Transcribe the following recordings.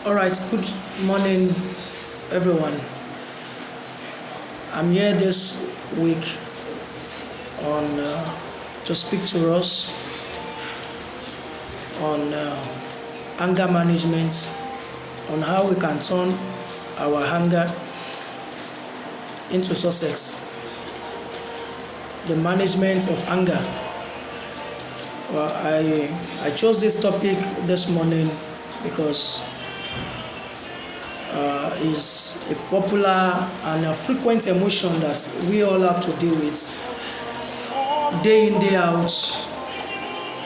All right, good morning, everyone. I'm here this week on to speak to us on anger management, on how we can turn our anger into success. The management of anger. Well, I chose this topic this morning because is a popular and a frequent emotion that we all have to deal with day in, day out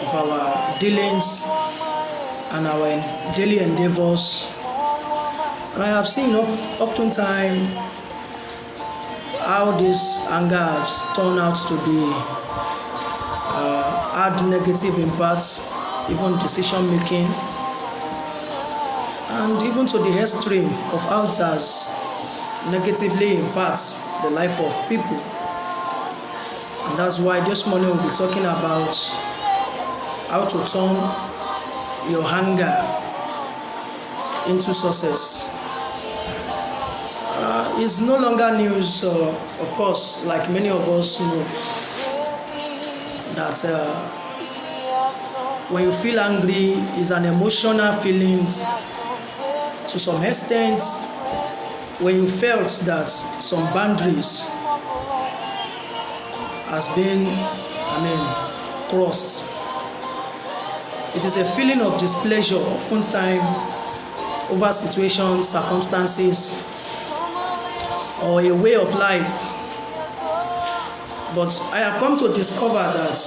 of our dealings and our daily endeavors. And I have seen oftentimes how this anger has turned out to be had negative impacts, even decision making, and even to the extreme of how it has negatively impacts the life of people. And that's why this morning we'll be talking about how to turn your anger into success. It's no longer news, of course, like many of us know, that when you feel angry is an emotional feeling. To some extent, when you felt that some boundaries has been, crossed, it is a feeling of displeasure, oftentimes over situations, circumstances, or a way of life. But I have come to discover that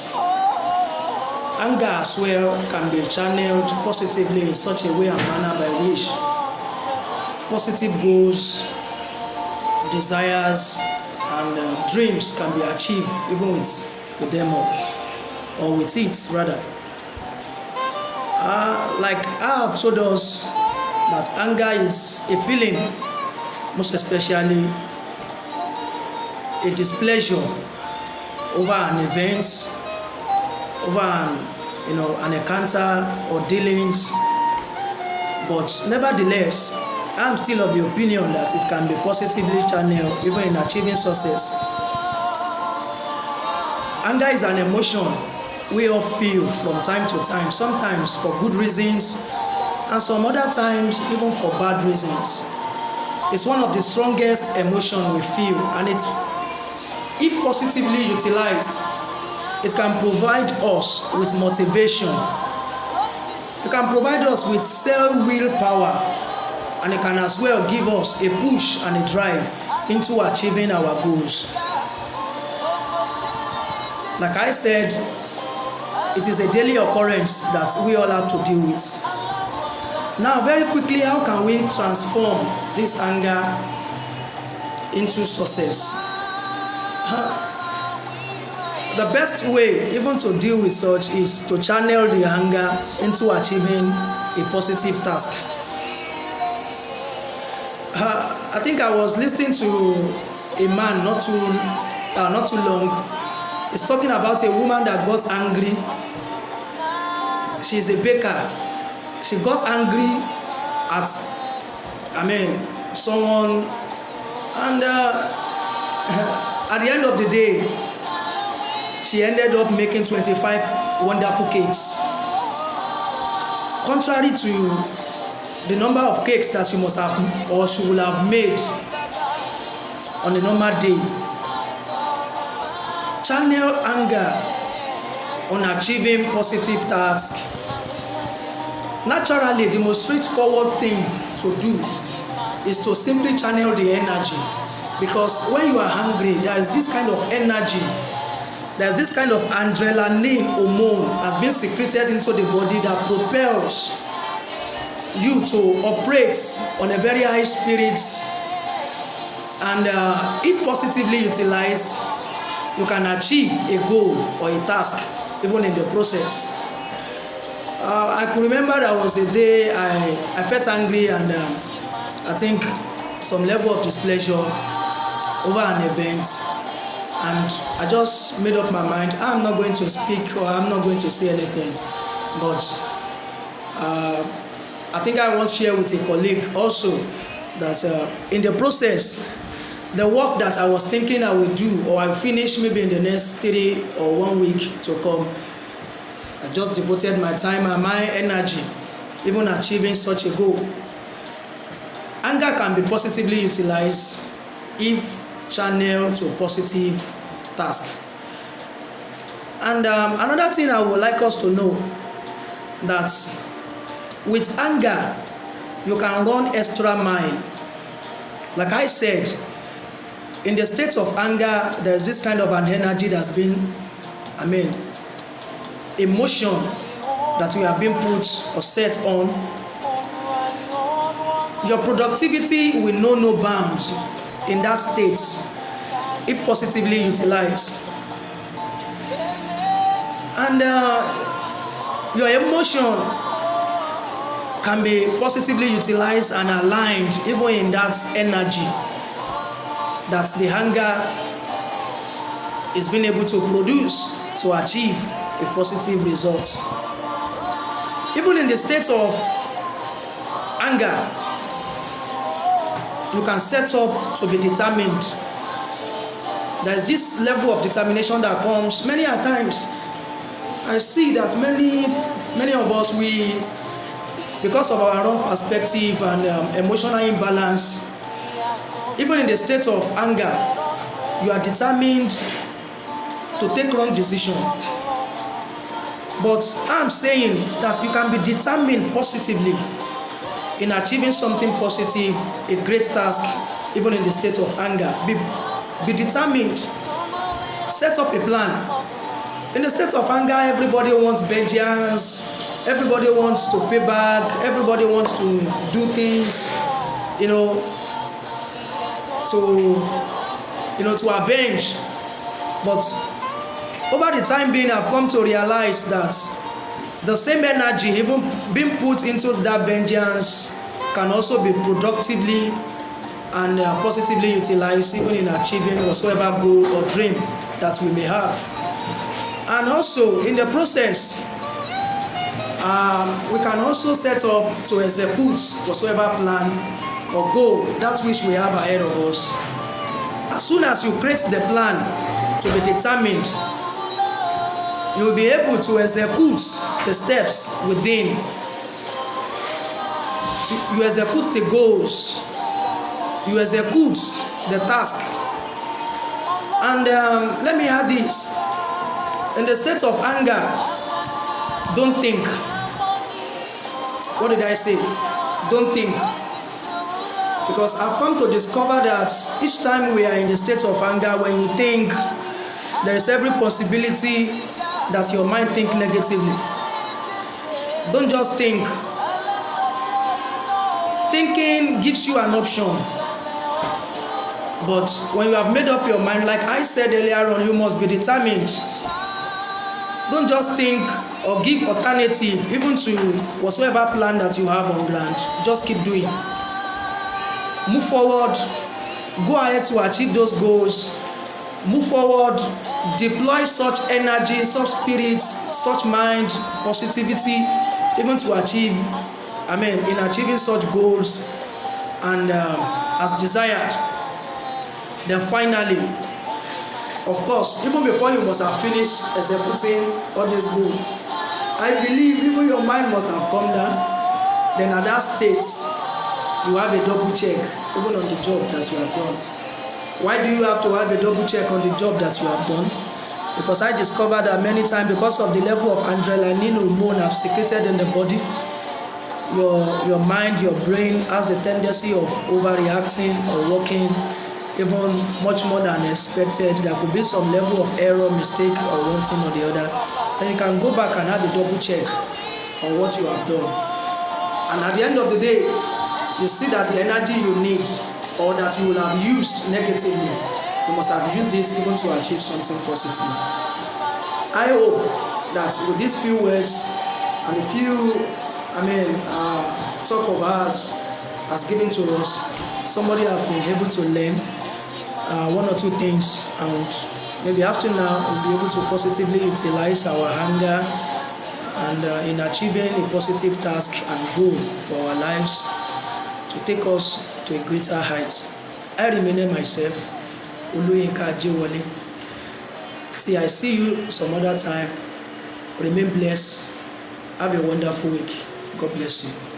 anger as well can be channeled positively in such a way and manner by which positive goals, desires, and dreams can be achieved even with them or with it rather. Like I have told us that anger is a feeling, most especially a displeasure over an event, over an encounter or dealings. But nevertheless, I'm still of the opinion that it can be positively channeled even in achieving success. Anger is an emotion we all feel from time to time, sometimes for good reasons and some other times even for bad reasons. It's one of the strongest emotions we feel, and if positively utilized, it can provide us with motivation. It can provide us with self-will power, and it can as well give us a push and a drive into achieving our goals. Like I said, it is a daily occurrence that we all have to deal with. Now, very quickly, how can we transform this anger into success? The best way even to deal with such is to channel the anger into achieving a positive task. I think I was listening to a man not too long. He's talking about a woman that got angry. She's a baker. She got angry at someone, and at the end of the day, she ended up making 25 wonderful cakes. Contrary to the number of cakes that she must have or she would have made on a normal day. Channel anger on achieving positive tasks. Naturally, the most straightforward thing to do is to simply channel the energy, because when you are hungry, there is this kind of energy. There's this kind of adrenaline hormone has been secreted into the body that propels you to operate on a very high spirit, and if positively utilized, you can achieve a goal or a task even in the process. I could remember there was a day I felt angry, and I think some level of displeasure over an event, and I just made up my mind, I'm not going to speak or I'm not going to say anything, but I think I once shared with a colleague also that in the process, the work that I was thinking I would do or I finish maybe in the next 3 or 1 week to come, I just devoted my time and my energy even achieving such a goal. Anger can be positively utilized if channeled to a positive task. And another thing I would like us to know, that with anger you can run extra mile. Like I said, in the state of anger, there is this kind of an energy that's been, emotion that we have been put or set on. Your productivity will know no bounds in that state if positively utilized. And your emotion can be positively utilized and aligned even in that energy that the anger is being able to produce to achieve a positive result. Even in the state of anger, you can set up to be determined. There is this level of determination that comes many a times. I see that many of us, because of our wrong perspective and emotional imbalance, even in the state of anger, you are determined to take wrong decision. But I'm saying that you can be determined positively in achieving something positive, a great task, even in the state of anger. Be determined. Set up a plan. In the state of anger, everybody wants vengeance. Everybody wants to pay back. Everybody wants to do things, to avenge. But over the time being, I've come to realize that the same energy, even being put into that vengeance, can also be productively and positively utilized even in achieving whatsoever goal or dream that we may have. And also in the process, we can also set up to execute whatsoever plan or goal that which we have ahead of us. As soon as you create the plan to be determined, you will be able to execute the steps within. You execute the goals, you execute the task. And let me add this. In the state of anger, don't think. What did I say? Don't think. Because I've come to discover that each time we are in the state of anger, when you think, there is every possibility that your mind think negatively. Don't just think. Thinking gives you an option. But when you have made up your mind, like I said earlier on, you must be determined. Don't just think or give alternative even to whatsoever plan that you have on ground. Just keep doing. Move forward. Go ahead to achieve those goals. Move forward. Deploy such energy, such spirit, such mind, positivity, even to achieve, in achieving such goals and as desired. Then finally, of course, even before you must have finished executing all this goal, I believe even your mind must have come down. Then at that state, you have a double check even on the job that you have done. Why do you have to have a double check on the job that you have done? Because I discovered that many times, because of the level of adrenaline hormone I've secreted in the body, your mind, your brain has a tendency of overreacting or working even much more than expected. There could be some level of error, mistake, or one thing or the other. Then you can go back and have a double check on what you have done. And at the end of the day, you see that the energy you need or that you will have used negatively, you must have used it even to achieve something positive. I hope that with these few words and a few, talk of ours has given to us, somebody has been able to learn one or two things, and maybe after now we'll be able to positively utilize our anger and in achieving a positive task and goal for our lives to take us to a greater height. I remain myself, Oluyinka Ajewole. Till I see you some other time, remain blessed. Have a wonderful week. God bless you.